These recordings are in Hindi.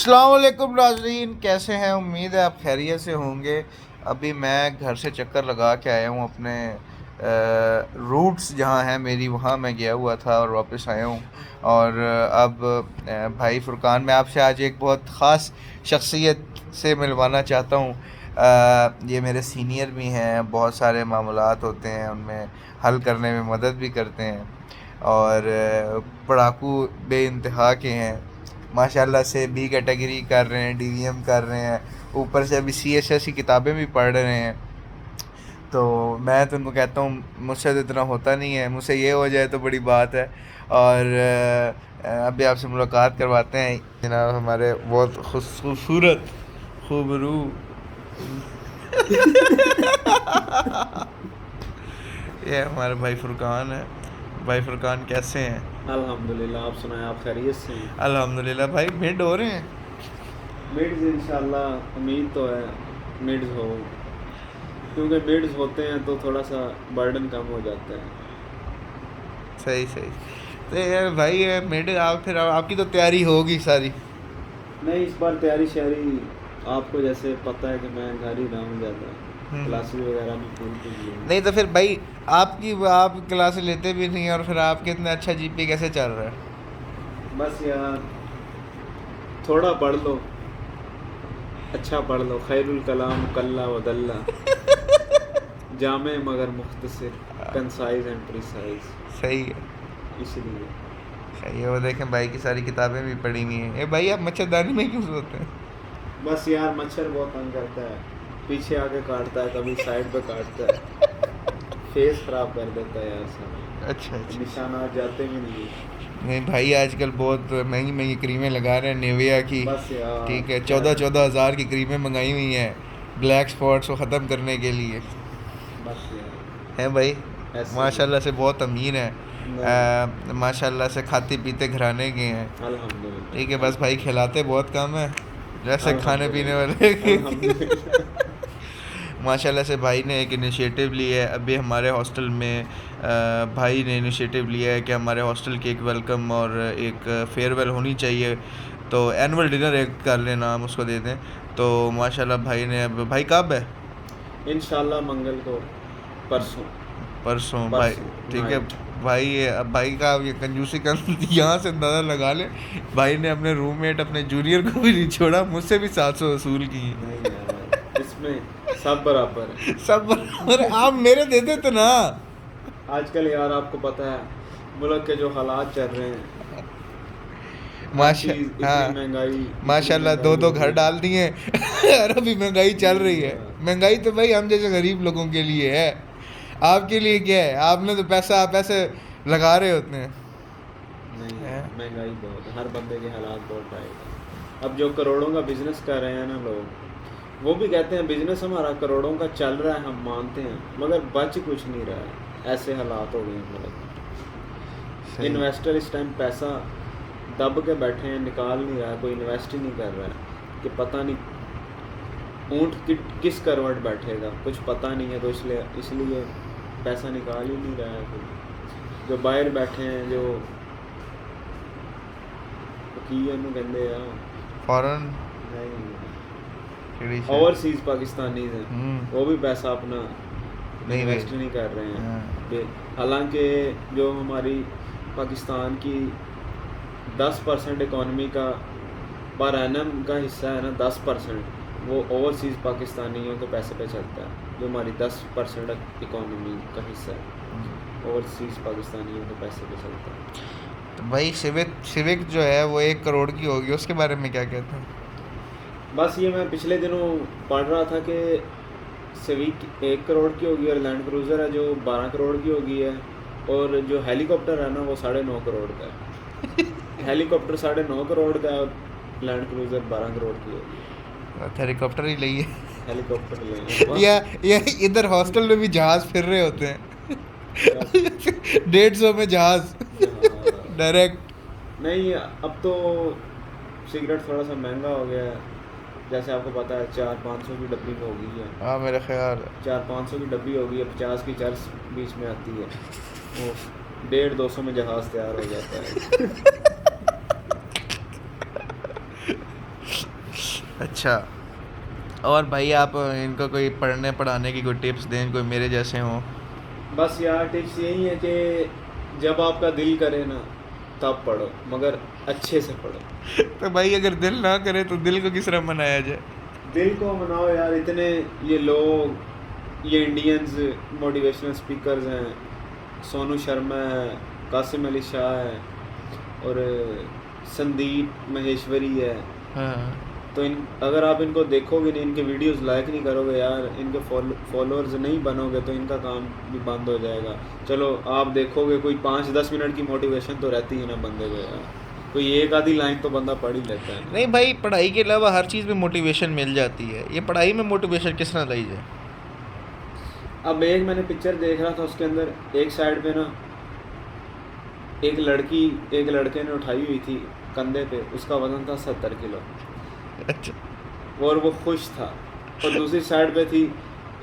अस्सलाम वालेकुम नाज़रीन, कैसे हैं? उम्मीद है आप खैरियत से होंगे। अभी मैं घर से चक्कर लगा के आया हूँ अपने रूट्स जहाँ हैं मेरी, वहाँ मैं गया हुआ था और वापस आया हूँ। और अब भाई फुरकान, मैं आपसे आज एक बहुत ख़ास शख्सियत से मिलवाना चाहता हूँ। ये मेरे सीनियर भी हैं, बहुत सारे मामलात होते हैं उनमें हल करने में मदद भी करते हैं और पढ़ाकू बेइंतहा के हैं। माशाल्लाह से बी कैटेगरी कर रहे हैं, डीवीएम कर रहे हैं, ऊपर से अभी सीएसएस की किताबें भी पढ़ रहे हैं। तो मैं तो उनको कहता हूँ मुझसे तो इतना होता नहीं है, मुझसे ये हो जाए तो बड़ी बात है। और अभी आपसे मुलाकात करवाते हैं जनाब हमारे बहुत खूबसूरत खूबरू ये हमारे भाई फुरकान है। भाई फुरकान कैसे हैं? अल्हम्दुलिल्लाह। आप सुनाएं, आप खैरियत से हैं? अल्हम्दुलिल्लाह भाई, मिड हो रहे हैं। मिड्स इंशाल्लाह उम्मीद तो है मिड्स हो, क्योंकि मिड्स होते हैं तो थोड़ा सा बर्डन कम हो जाता है। सही सही। तो यार भाई, ये मिड आप फिर आपकी तो तैयारी होगी सारी। नहीं, इस बार तैयारी शहरी आपको जैसे पता है कि मैं घर ही रहा हूँ ज़्यादा, हम्म। क्लासेस वगैरह भी पूरी की हुई हैं। नहीं तो फिर भाई, आप क्लासेस लेते भी नहीं और फिर आपके इतना अच्छा जीपी कैसे चल रहा है? बस यार, थोड़ा पढ़ लो, अच्छा पढ़ लो। खैरुल कलाम कल्ला वदल्ला, जामे मगर मुख्तसर, कंसाइज एंड प्रिसाइज। सही है। इसलिए सही है। वो देखें भाई की सारी किताबें भी पढ़ी हुई हैं। ए भाई, आप मच्छरदानी में क्यों सोते हैं? बस यार, मच्छर बहुत तंग करता है, पीछे आके काटता है, कभी साइड पे काटता है, फेस खराब कर देता है यार अच्छा सारा, अच्छा। निशानात जाते भी नहीं है। नहीं भाई, आजकल बहुत महंगी महंगी क्रीमें लगा रहे हैं निविया की। बस यार, ठीक है, क्या चौदह करें। चौदह हज़ार की क्रीमें मंगाई हुई हैं ब्लैक स्पॉट्स को ख़त्म करने के लिए। बस यार, हैं भाई, ऐसे ही है। माशाल्लाह से बहुत अमीर हैं। नहीं, माशाल्लाह से खाते पीते घराने के हैं। ठीक है, अल्हम्दुलिल्लाह बस भाई अल्हम्दुलिल्लाह खिलाते बहुत कम है, जैसे खाने पीने अल्हम्दुलिल्लाह वाले। अल्हम्दुलिल्लाह। माशाल्लाह से भाई ने एक इनिशिएटिव लिया है अभी हमारे हॉस्टल में। भाई ने इनिशिएटिव लिया है कि हमारे हॉस्टल की एक वेलकम और एक फेयरवेल होनी चाहिए। तो एनुअल डिनर एक कर लेना, हम उसको दे दें। तो माशाल्लाह भाई ने, अब भाई कब है? इंशाल्लाह मंगल को, परसों। परसों भाई। परसों ठीक है नाइट। भाई, ये अब भाई का ये कंजूसी कर यहाँ से अंदाज़ा लगा ले। भाई ने अपने रूममेट अपने जूनियर को भी नहीं छोड़ा, मुझसे भी 700 वसूल की। नहीं यार, इसमें सब बराबर है। सब बराबर है, आप मेरे दे देते ना। आजकल यार आपको पता है मुल्क के जो हालात चल रहे हैं, हर माशा चीज़ हाँ, इतनी माशाल्लाह दो महंगाई दो हो घर गई है। डाल दिए। और अभी महंगाई चल रही नहीं है। यार, महंगाई तो भाई हम जैसे गरीब लोगों के लिए है, आपके लिए क्या है? आपने तो पैसा आप ऐसे लगा रहे होते हैं। नहीं हैं? यार, महंगाई बहुत है, हर बंदे के हालात बहुत टाइट है। अब जो करोड़ों का बिजनेस कर रहे हैं ना लोग, वो भी कहते हैं बिजनेस हमारा करोड़ों का चल रहा है, हम मानते हैं, मगर बच कुछ नहीं रहा है। ऐसे हालात हो गए हैं मुल्क में। सही। इन्वेस्टर इस टाइम पैसा दब के बैठे हैं, निकाल नहीं रहा है, कोई इन्वेस्ट ही नहीं कर रहा है कि पता नहीं ऊँट किस करवट बैठेगा, कुछ पता नहीं है। तो इसलिए इसलिए पैसा निकाल ही नहीं रहा है कोई। जो बाहर बैठे हैं, जो की कहते हैं, फॉरेन। नहीं, चिड़ी से। ओवरसीज़ पाकिस्तानीज हैं, वो भी पैसा अपना नहीं भाई। इन्वेस्ट नहीं कर रहे हाँ। हैं। हालांकि जो हमारी पाकिस्तान की 10% इकॉनमी का पर एनम का हिस्सा है ना, 10% वो ओवरसीज़ पाकिस्तानियों के पैसे पे चलता है। जो हमारी 10% इकॉनमी का हिस्सा है, ओवरसीज़ पाकिस्तानियों के पैसे पे चलता है। तो भाई सिविक सिविक जो है वो 1 करोड़ की होगी, उसके बारे में क्या कहते हैं? बस ये मैं पिछले दिनों पढ़ रहा था कि सिविक 1 करोड़ की होगी, और लैंड क्रूज़र है जो 12 करोड़ की होगी है, और जो हेलीकॉप्टर है ना वो 9.5 करोड़ का है। हेलीकॉप्टर 9.5 करोड़ का है, और लैंड क्रूज़र 12 करोड़ की होगी। तो हेलीकॉप्टर ही लिए। हेलीकॉप्टर लेंगे बस। या इधर हॉस्टल में भी जहाज फिर रहे होते हैं। क्या? 150 में जहाज जहाँ डायरेक्ट। नहीं, अब तो सिगरेट थोड़ा सा महंगा हो गया है। जैसे आपको पता है 400-500 की डब्बी में हो गई है। हाँ मेरा ख्याल है। 400-500 की डब्बी हो गई है, 50 की चर्च बीच में आती है, वो 150-200 में जहाज़ तैयार हो जाता है। अच्छा। और भाई आप इनको कोई पढ़ने पढ़ाने की कोई टिप्स दें, कोई मेरे जैसे हों? बस यार टिप्स यही है कि जब आपका दिल करे ना तब पढ़ो, मगर अच्छे से पढ़ो। तो भाई अगर दिल ना करे तो दिल को किस तरह मनाया जाए? दिल को मनाओ यार, इतने ये लोग, ये इंडियंस मोटिवेशनल स्पीकर्स हैं, सोनू शर्मा है, कासिम अली शाह है, और संदीप महेश्वरी है। हाँ। तो इन अगर आप इनको देखोगे नहीं, इनके वीडियोस लाइक नहीं करोगे यार, इनके फॉलोअर्स नहीं बनोगे, तो इनका काम भी बंद हो जाएगा। चलो आप देखोगे कोई 5-10 मिनट की मोटिवेशन तो रहती है ना बंदे को यार, कोई एक आधी लाइन तो बंदा पढ़ ही लेता है नहीं ना। भाई, पढ़ाई के अलावा हर चीज़ में मोटिवेशन मिल जाती है, ये पढ़ाई में मोटिवेशन किस तरह लाई जाए? अब एक मैंने पिक्चर देख रहा था, उसके अंदर एक साइड पे ना एक लड़की, एक लड़के ने उठाई हुई थी कंधे पे, उसका वजन था 70 किलो, अच्छा। और वो खुश था। और दूसरी साइड पे थी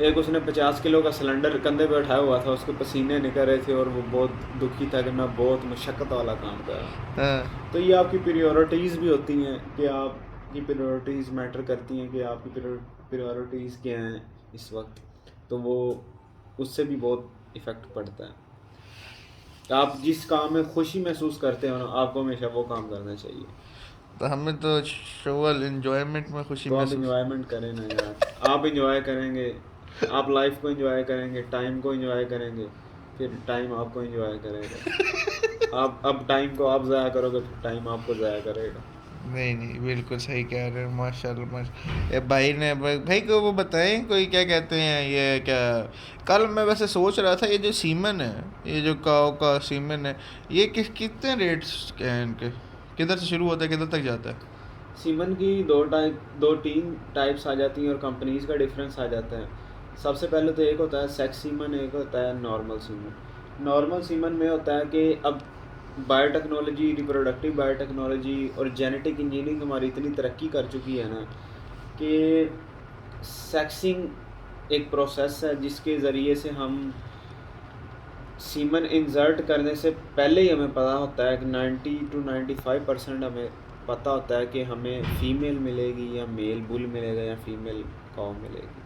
एक, उसने 50 किलो का सिलेंडर कंधे पे उठाया हुआ था, उसके पसीने निकल रहे थे और वो बहुत दुखी था कि मैं बहुत मशक्क़त वाला काम कर रहा हूँ। हाँ। तो ये आपकी प्रायोरिटीज़ भी होती हैं कि आपकी प्रायोरिटीज़ मैटर करती हैं कि आपकी प्रायोरिटीज़ क्या हैं इस वक्त, तो वो उससे भी बहुत इफ़ेक्ट पड़ता है। आप जिस काम में खुशी महसूस करते हो ना, आपको हमेशा वो काम करना चाहिए। तो हमें तो शोवल इन्जॉयमेंट में खुशी तो आप महसूस। इंजॉयमेंट करें ना यार, आप इंजॉय करेंगे, आप लाइफ को इंजॉय करेंगे, टाइम को इंजॉय करेंगे, फिर टाइम आपको इंजॉय करेगा। आप अब टाइम को आप ज़ाया करोगे, फिर टाइम आपको ज़ाया करेगा। नहीं नहीं, बिल्कुल सही कह रहे हो, माशाल्लाह माशा ये भाई ने भाई को वो बताएं, कोई क्या कहते हैं ये क्या। कल मैं वैसे सोच रहा था, ये जो सीमन है, ये जो काव का सीमन है, ये कितने रेट्स के हैं इनके? किधर से शुरू होता है, किधर तक जाता है? सीमन की दो तीन टाइप्स आ जाती हैं और कंपनीज का डिफरेंस आ जाता है। सबसे पहले तो एक होता है सेक्स सीमन, एक होता है नॉर्मल सीमन। नॉर्मल सीमन में होता है कि अब बायोटेक्नोलॉजी, रिप्रोडक्टिव बायोटेक्नोलॉजी और जेनेटिक इंजीनियरिंग हमारी इतनी तरक्की कर चुकी है ना कि सेक्सिंग एक प्रोसेस है जिसके ज़रिए से हम सीमन इंसर्ट करने से पहले ही हमें पता होता है कि 90 to 95% हमें पता होता है कि हमें फ़ीमेल मिलेगी या मेल बुल मिलेगा या फीमेल काऊ मिलेगी।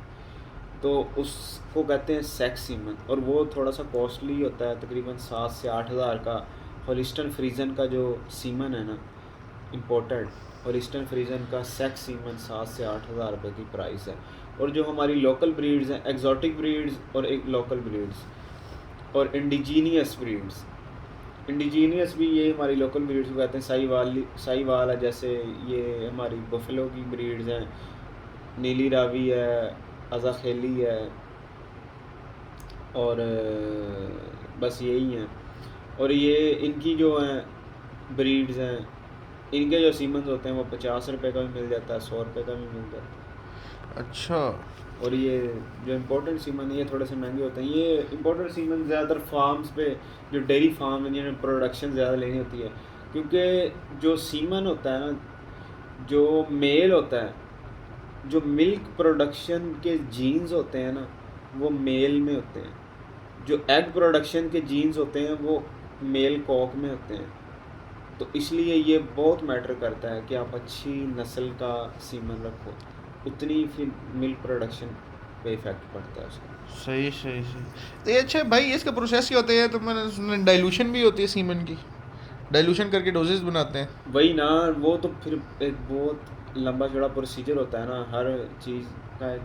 तो उसको कहते हैं सेक्स सीमन, और वो थोड़ा सा कॉस्टली होता है, तकरीबन 7 से 8 हज़ार का। हॉलिस्टन फ्रीजन का जो सीमन है ना इम्पोर्टेड, हॉलिस्टन फ्रीजन का सेक्स सीमन 7 से 8 हज़ार रुपये की प्राइस है। और जो हमारी लोकल ब्रीड्स हैं, एक्जॉटिक ब्रीड्स और एक लोकल ब्रीड्स और इंडिजीनियस ब्रीड्स, इंडिजीनियस भी ये हमारी लोकल ब्रीड्स को कहते हैं। साहीवाल है, जैसे ये हमारी बफेलो की ब्रीड्स हैं, नीली रावी है, अज़ाखेली है, और बस यही हैं। और ये इनकी जो हैं ब्रीड्स हैं, इनके जो सीमन्स होते हैं वो 50 रुपये का भी मिल जाता है, 100 रुपये का भी मिल जाता है। अच्छा। और ये जो इम्पोर्टेंट सीमन है ये थोड़े से महंगे होते हैं। ये इम्पोर्टेंट सीमन ज़्यादातर फार्म्स पे, जो डेयरी फार्म है जिन्हें प्रोडक्शन ज़्यादा लेनी होती है, क्योंकि जो सीमन होता है ना, जो मेल होता है, जो मिल्क प्रोडक्शन के जीन्स होते हैं ना वो मेल में होते हैं, जो एग प्रोडक्शन के जीन्स होते हैं वो मेल कॉक में होते हैं। तो इसलिए ये बहुत मैटर करता है कि आप अच्छी नस्ल का सीमन रखो, उतनी फिर मिल्क प्रोडक्शन पे इफ़ेक्ट पड़ता है उसका। सही सही सही। तो ये अच्छा भाई, इसका प्रोसेस क्या होता है? तो मैंने सुना डाइल्यूशन भी होती है सीमन की, डाइल्यूशन करके डोजेस बनाते हैं। वही ना, वो तो फिर एक बहुत लंबा चौड़ा प्रोसीजर होता है ना, हर चीज़ का एक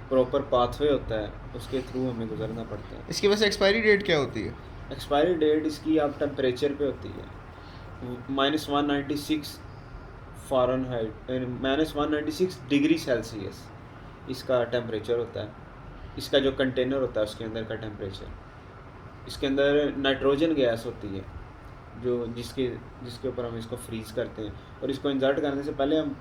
प्रॉपर पाथवे होता है, उसके थ्रू हमें गुजरना पड़ता है। इसकी वैसे एक्सपायरी डेट क्या होती है? एक्सपायरी डेट इसकी आप टेम्परेचर पे होती है, -196 फ़ारेनहाइट, -196 डिग्री सेल्सियस इसका टेम्परेचर होता है। इसका जो कंटेनर होता है उसके अंदर का टेम्परेचर, इसके अंदर नाइट्रोजन गैस होती है जो जिसके जिसके ऊपर हम इसको फ्रीज़ करते हैं। और इसको इंसर्ट करने से पहले हम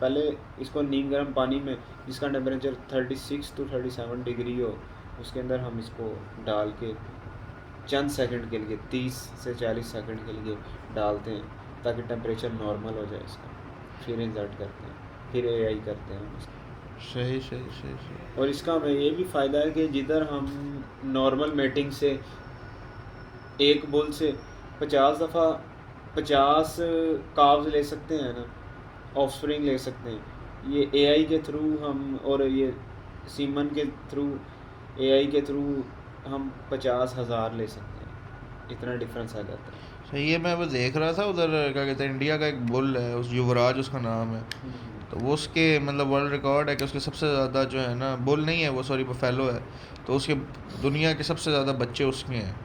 इसको नीम गर्म पानी में, जिसका टेम्परेचर 36 to 37 डिग्री हो, उसके अंदर हम इसको डाल के चंद सेकंड के लिए, 30 से 40 सेकंड के लिए डालते हैं ताकि टेम्परेचर नॉर्मल हो जाए इसका। फिर इंसर्ट करते हैं, फिर एआई करते हैं हम इसका। सही सही सही सही। और इसका हमें ये भी फ़ायदा है कि जिधर हम नॉर्मल मेटिंग से एक बुल से 50 काव्स ले सकते हैं ना, ऑफस्प्रिंग ले सकते हैं, ये एआई के थ्रू हम, और ये सीमन के थ्रू, एआई के थ्रू हम 50,000 ले सकते हैं, इतना डिफरेंस आ जाता है। सही है। मैं वो देख रहा था उधर, क्या कहते हैं, इंडिया का एक बुल है, उस युवराज उसका नाम है, तो वो उसके मतलब वर्ल्ड रिकॉर्ड है कि उसके सबसे ज़्यादा जो है ना, बुल नहीं है वो, सॉरी बफेलो है, तो उसके दुनिया के सबसे ज़्यादा बच्चे उसके हैं।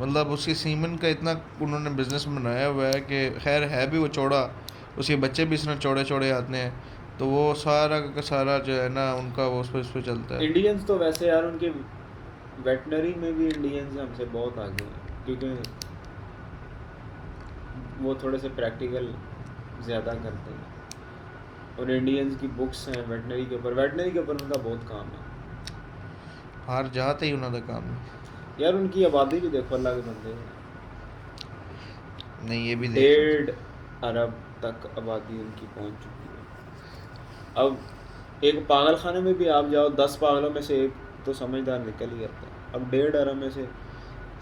मतलब उसकी सीमन का इतना उन्होंने बिजनेस बनाया हुआ है कि खैर है भी वो चौड़ा, उसके बच्चे भी इसमें चौड़े चौड़े आते हैं, तो वो सारा का सारा जो है ना उनका वो उस पर चलता है। इंडियंस तो वैसे यार उनके वेटनरी में भी इंडियंस हमसे बहुत आगे हैं, क्योंकि वो थोड़े से प्रैक्टिकल ज़्यादा करते हैं, और इंडियंस की बुक्स हैं वेटनरी के ऊपर, वेटनरी के ऊपर उनका बहुत काम है हर जाते ही उन्होंने काम है। यार। उनकी आबादी भी देखो, अल्लाह के बंदे हैं, नहीं ये भी देख रहा 1.5 अरब तक आबादी उनकी पहुंच चुकी है। अब एक पागल खाने में भी आप जाओ, 10 पागलों में से एक तो समझदार निकल ही आता है। अब 1.5 अरब में से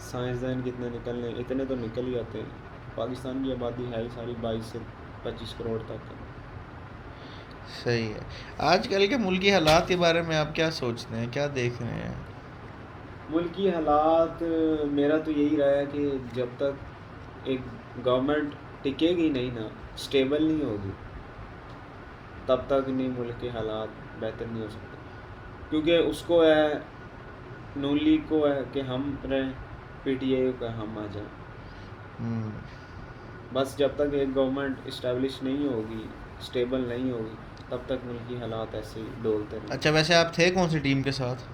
साइंसदान कितने निकलने, इतने तो निकल ही आते हैं। पाकिस्तान की आबादी है ही सारी 22 से 25 करोड़ तक है। था। सही है। आजकल के मुल्की हालात के बारे में आप क्या सोचते हैं, क्या देख रहे हैं? मुल्की हालात, मेरा तो यही रहा है कि जब तक एक गवर्नमेंट टिकेगी नहीं ना, स्टेबल नहीं होगी, तब तक नहीं मुल्क के हालात बेहतर नहीं हो सकते। क्योंकि उसको है, नून लीग को है कि हम रहें, पीटीआई का हम आ जाएं। हम्म, बस जब तक एक गवर्नमेंट इस्टेब्लिश नहीं होगी, स्टेबल नहीं होगी, तब तक मुल्क की हालात ऐसे ही डोलते रहेंगे। अच्छा वैसे आप थे कौन सी टीम के साथ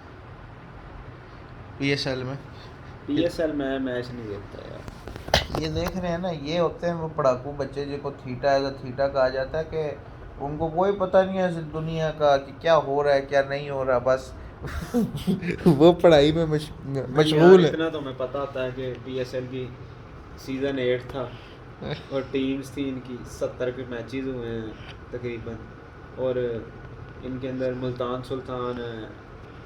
पीएसएल में? पीएसएल में मैच नहीं देखता यार। ये देख रहे हैं ना, ये होते हैं वो पढ़ाकू बच्चे जिनको थीटा है, तो थीटा कहा जाता है कि उनको कोई पता नहीं है इस दुनिया का कि क्या हो रहा है क्या नहीं हो रहा, बस वो पढ़ाई में नहीं यार, मशगूल है। इतना तो हमें पता होता है कि पीएसएल की सीज़न 8 था, और टीम्स थी इनकी, 70 के मैचेस हुए हैं तकरीबन, और इनके अंदर मुल्तान सुल्तान है,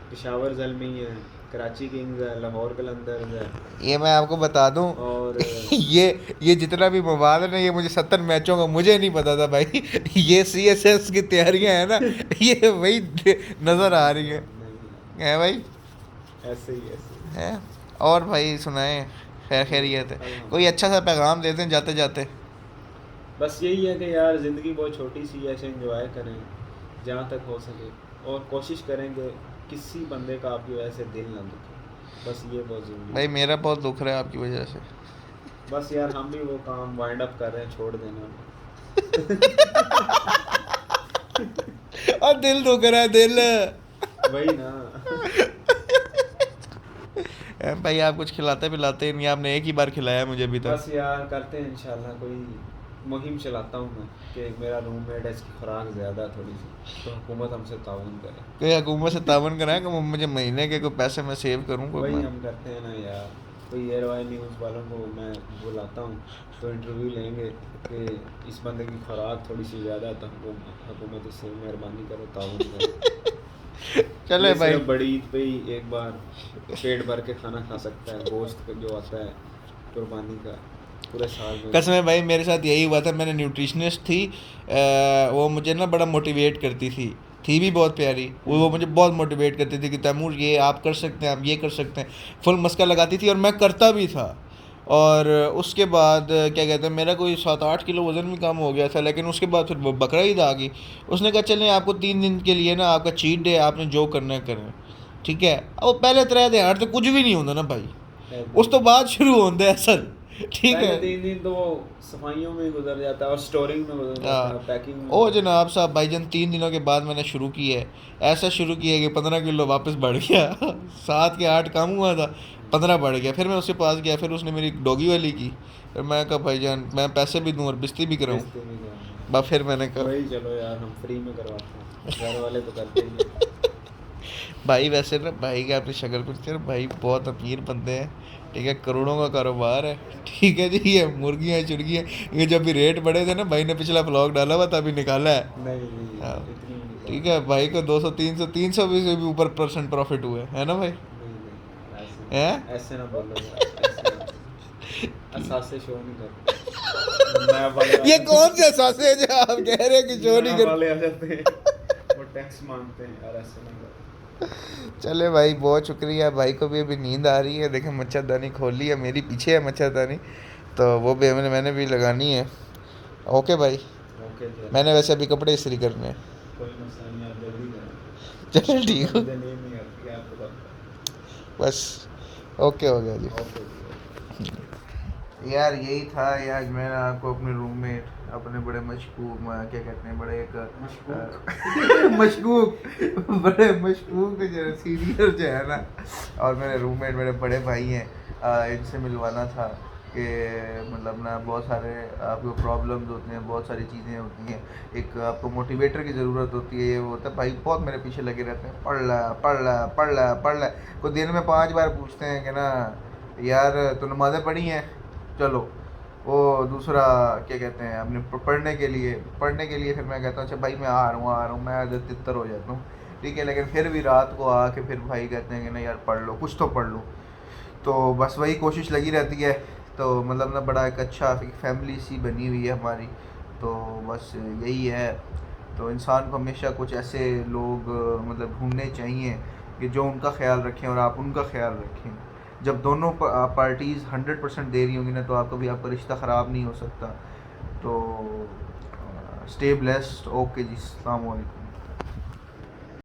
पेशावर ज़ल्मी है, कराची किंग्स है, लाहौर कलंदर्स है, ये मैं आपको बता दूं, और ये जितना भी मवाद है ना, ये मुझे 70 मैचों का मुझे नहीं पता था भाई। ये सीएसएस की तैयारियां है ना, ये वही नज़र आ रही है भाई। ऐसे ही। है। और भाई सुनाए, खैरियत है? कोई अच्छा सा पैगाम देते हैं जाते जाते। बस यही है कि यार ज़िंदगी बहुत छोटी सी है, ऐसे एंजॉय करें जहाँ तक हो सके, और कोशिश करेंगे किसी बंदे का आपकी वजह से दिल ना दुखे, बस ये बहुत ज़रूरी भाई है। मेरा बहुत दुख रहा है आपकी वजह से। बस यार हम भी वो काम वाइंड अप कर रहे हैं, छोड़ देना। और दिल दुख रहा है दिल। वही ना। भाई आप कुछ खिलाते पिलाते नहीं, आपने एक ही बार खिलाया मुझे अभी तक। बस यार करते हैं इंशाल्लाह, कोई मुहिम चलाता हूँ मैं कि मेरा रूममेट है, इसकी खुराक ज़्यादा है थोड़ी सी, तो हुकूमत हमसे ताउन करे। कोई हुकूमत से तावन कराए कि मुझे महीने के कोई पैसे मैं सेव करूँ कोई वही मैं। हम करते हैं ना यार। कोई एयरवाई न्यूज़ वालों को मैं बुलाता हूँ, तो इंटरव्यू लेंगे कि इस बंदे की खुराक थोड़ी सी ज़्यादा है, तो हुकूमत इससे मेहरबानी करो, ताउन करो। चले ये भाई। सिर्फ बड़ी ईद पे ही एक बार पेट भर के खाना खा सकता है, गोश्त जो आता है कुर्बानी का, पूरे साल में। कसम है भाई, मेरे साथ यही हुआ था। मैंने न्यूट्रिशनिस्ट थी, वो मुझे ना बड़ा मोटिवेट करती थी भी बहुत प्यारी। वो मुझे बहुत मोटिवेट करती थी कि तैमूर ये आप कर सकते हैं, आप ये कर सकते हैं, फुल मस्का लगाती थी, और मैं करता भी था। और उसके बाद क्या कहते हैं, मेरा कोई 7-8 किलो वज़न भी कम हो गया था। लेकिन उसके बाद फिर बकरा ईद आ गई, उसने कहा चलें आपको 3 दिन के लिए ना आपका चीट डे, आपने जो करना है करें, ठीक है। अब पहले 3 दिन तो कुछ भी नहीं होता ना भाई, उस तो बाद शुरू होता है असल, ठीक पहले है। 3 दिन तो वो सफाइयों में गुजर जाता है, और स्टोरिंग में गुजर जाता है, पैकिंग में ओ गुजर जाता जनाब साहब भाईजान, 3 दिनों के बाद मैंने शुरू किया है, ऐसा शुरू किया कि 15 किलो वापस बढ़ गया। 7 के 8 कम हुआ था, 15 बढ़ गया। फिर मैं उसके पास गया, फिर उसने मेरी डॉगी वाली की, फिर मैं कहा भाईजान मैं पैसे भी दूँ और बिस्ती भी है। कराऊँ। रिश्ते में जाना है। बस फिर मैंने कहा वही चलो यार, हम फ्री में करवाते हैं, घर वाले तो करते ही हैं। भाई वैसे ना भाई का अपनी शक्ल कुछ है, भाई बहुत अमीर बंदे हैं, ठीक है, करोड़ों का कारोबार है, ठीक है जी। ये मुर्गियाँ चुर्गियाँ, ये जब भी रेट बढ़े थे ना, भाई ने पिछला ब्लॉग डाला हुआ तभी निकाला है। नहीं नहीं, हाँ, इतनी नहीं ठीक है, भाई को 200 300 भी से भी ऊपर % प्रॉफिट हुए है ना भाई? नहीं, ऐसे हैं? ऐसे ना बोलो यार, ऐसे ना। असासे शो नहीं करते। नया वाले ये कौन से सॉसेज है आप कह रहे हैं कि शो नहीं नया कर। वाले आ जाते हैं, वो टैक्स मांगते हैं यार, ऐसे नहीं करते। चले भाई, बहुत शुक्रिया। भाई को भी अभी नींद आ रही है, देखें मच्छरदानी खोली है, मेरी पीछे है मच्छरदानी, तो वो भी मैंने भी लगानी है। ओके भाई, ओके जी, मैंने वैसे अभी कपड़े इस्त्री करने हैं। कोई मसला नहीं, आप जल्दी करें, चलो ठीक हो, मुझे नींद नहीं आती है आपको पता बस ओके हो गया जी। है। ओके जी, यार यही था यार, मैं आपको अपने रूममेट, अपने बड़े मशकूक, क्या कहते हैं, बड़े एक मशकूक बड़े मशकूक जो सीनियर जो है ना, और मेरे रूममेट मेरे बड़े भाई हैं, इनसे मिलवाना था कि मतलब ना बहुत सारे आपको प्रॉब्लम्स होते हैं, बहुत सारी चीज़ें होती हैं, एक आपको मोटिवेटर की ज़रूरत होती है। ये वो होता है भाई बहुत मेरे पीछे लगे रहते हैं, पढ़ ला पढ़ ला पढ़ ला पढ़ ला, को दिन में 5 बार पूछते हैं कि ना यार तो नमाज़ें पढ़ी हैं, चलो। वो दूसरा क्या कहते हैं अपने पढ़ने के लिए फिर मैं कहता हूँ अच्छा भाई मैं आ रहा हूँ, मैं आदत तितर हो जाता हूँ, ठीक है, लेकिन फिर भी रात को आके फिर भाई कहते हैं कि ना यार पढ़ लो, कुछ तो पढ़ लो। तो बस वही कोशिश लगी रहती है। तो मतलब ना बड़ा एक अच्छा एक फैमिली सी बनी हुई है हमारी, तो बस यही है। तो इंसान को हमेशा कुछ ऐसे लोग मतलब ढूंढने चाहिए कि जो उनका ख्याल रखें और आप उनका ख्याल रखें। जब दोनों पार्टीज़ 100% दे रही होंगी ना, तो आपका रिश्ता ख़राब नहीं हो सकता। तो स्टे ब्लेस्ड। ओके जी, अस्सलाम वालेकुम।